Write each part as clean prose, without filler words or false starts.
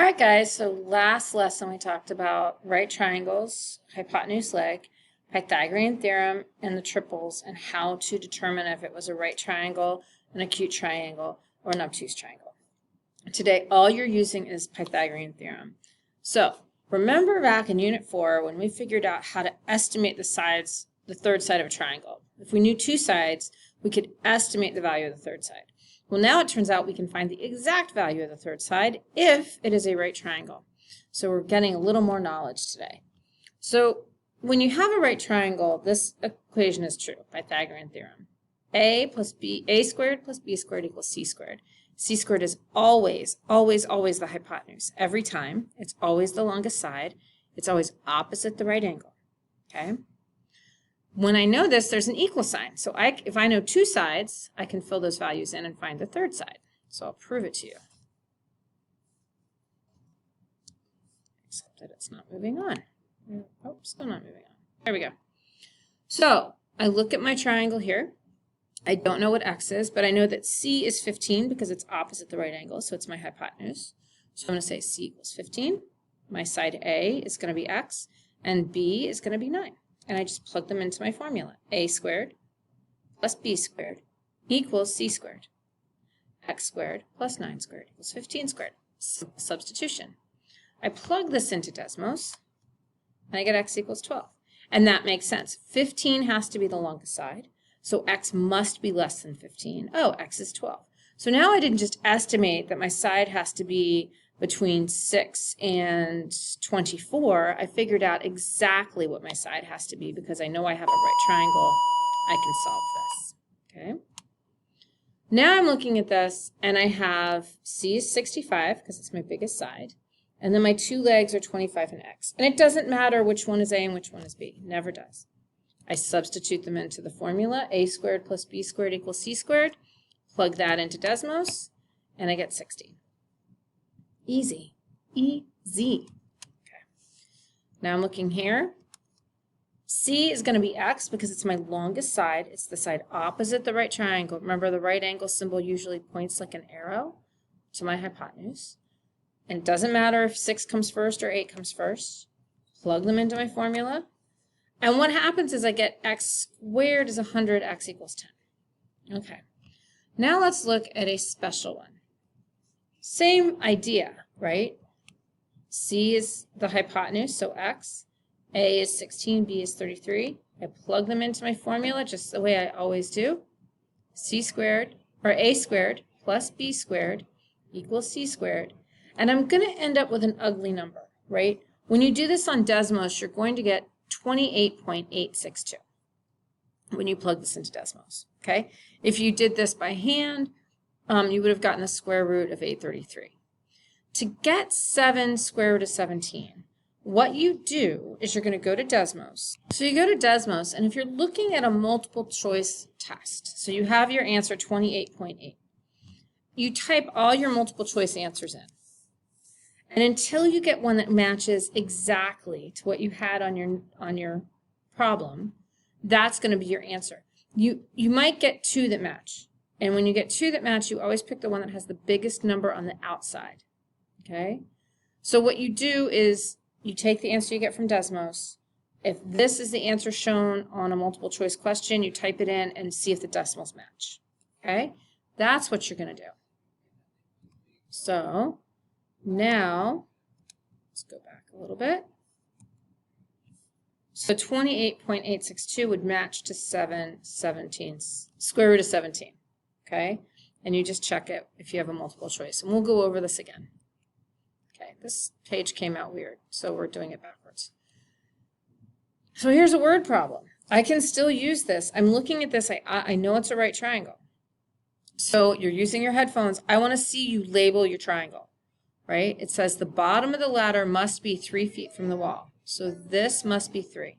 right, guys, so last lesson we talked about right triangles, hypotenuse, leg, Pythagorean theorem, and the triples, and how to determine if it was a right triangle, an acute triangle, or an obtuse triangle. Today, all you're using is Pythagorean theorem. So, remember back in Unit 4 when we figured out how to estimate the sides, the third side of a triangle. If we knew two sides, we could estimate the value of the third side. Well, now it turns out we can find the exact value of the third side if it is a right triangle. So we're getting a little more knowledge today. So when you have a right triangle, this equation is true, Pythagorean theorem. A squared plus b squared equals c squared. C squared is always, always, always the hypotenuse. Every time, it's always the longest side. It's always opposite the right angle, okay? When I know this, there's an equal sign. So if I know two sides, I can fill those values in and find the third side. So I'll prove it to you. Except that it's not moving on. Oh, still not moving on. There we go. So I look at my triangle here. I don't know what x is, but I know that c is 15 because it's opposite the right angle, so it's my hypotenuse. So I'm going to say c equals 15. My side A is going to be x, and B is going to be 9. And I just plug them into my formula. A squared plus b squared equals c squared. X squared plus 9 squared equals 15 squared. Substitution. I plug this into Desmos, and I get x equals 12. And that makes sense. 15 has to be the longest side, so x must be less than 15. Oh, x is 12. So now I didn't just estimate that my side has to be between 6 and 24, I figured out exactly what my side has to be because I know I have a right triangle. I can solve this, okay? Now I'm looking at this, and I have C is 65 because it's my biggest side, and then my two legs are 25 and x. And it doesn't matter which one is A and which one is B. Never does. I substitute them into the formula. A squared plus b squared equals c squared. Plug that into Desmos, and I get 60. Easy. Easy. Okay. Now I'm looking here. C is going to be x because it's my longest side. It's the side opposite the right triangle. Remember, the right angle symbol usually points like an arrow to my hypotenuse. And it doesn't matter if 6 comes first or 8 comes first. Plug them into my formula. And what happens is I get x squared is 100, x equals 10. Okay. Now let's look at a special one. Same idea, right? C is the hypotenuse, so x. A is 16, B is 33. I plug them into my formula just the way I always do. C squared, or A squared plus B squared equals C squared. And I'm going to end up with an ugly number, right? When you do this on Desmos, you're going to get 28.862 when you plug this into Desmos, okay? If you did this by hand, you would have gotten the square root of 833. To get 7 square root of 17, what you do is you're going to go to Desmos. So you go to Desmos, and if you're looking at a multiple choice test, so you have your answer 28.8, you type all your multiple choice answers in. And until you get one that matches exactly to what you had on your problem, that's going to be your answer. You might get 2 that match. And when you get 2 that match, you always pick the one that has the biggest number on the outside, okay? So what you do is you take the answer you get from Desmos. If this is the answer shown on a multiple choice question, you type it in and see if the decimals match, okay? That's what you're going to do. So now, let's go back a little bit. So 28.862 would match to 17, square root of 17. Okay, and you just check it if you have a multiple choice. And we'll go over this again. Okay, this page came out weird, so we're doing it backwards. So here's a word problem. I can still use this. I'm looking at this. I know it's a right triangle. So you're using your headphones. I want to see you label your triangle, right? It says the bottom of the ladder must be 3 feet from the wall. So this must be 3.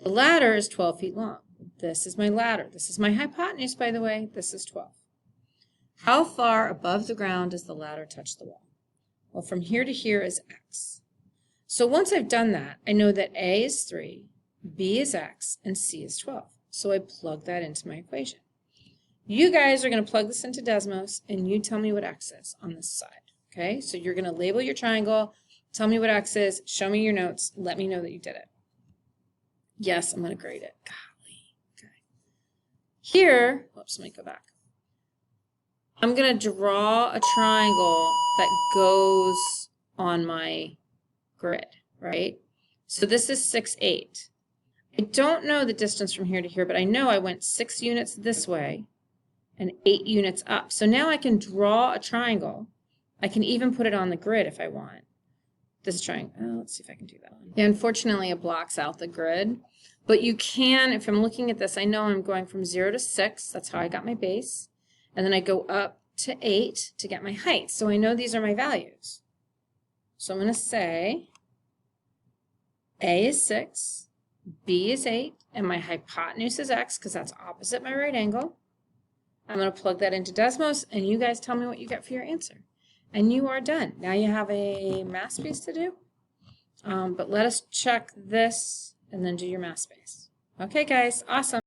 The ladder is 12 feet long. This is my ladder. This is my hypotenuse, by the way. This is 12. How far above the ground does the ladder touch the wall? Well, from here to here is x. So once I've done that, I know that A is 3, B is x, and C is 12. So I plug that into my equation. You guys are going to plug this into Desmos, and you tell me what x is on this side, Okay, so you're going to label your triangle, tell me what X is, show me your notes, let me know that you did it. Yes, I'm going to grade it. Golly. Okay. Here, whoops, let me go back. I'm going to draw a triangle that goes on my grid, right? So this is 6, 8. I don't know the distance from here to here, but I know I went 6 units this way and 8 units up. So now I can draw a triangle. I can even put it on the grid if I want. This triangle, let's see if I can do that one. Yeah, unfortunately it blocks out the grid, but you can, if I'm looking at this, I know I'm going from 0 to 6, that's how I got my base, and then I go up to 8 to get my height. So I know these are my values. So I'm going to say A is 6, B is 8, and my hypotenuse is X because that's opposite my right angle. I'm going to plug that into Desmos, and you guys tell me what you get for your answer. And you are done. Now you have a math space to do, but let us check this and then do your math space. Okay, guys, awesome.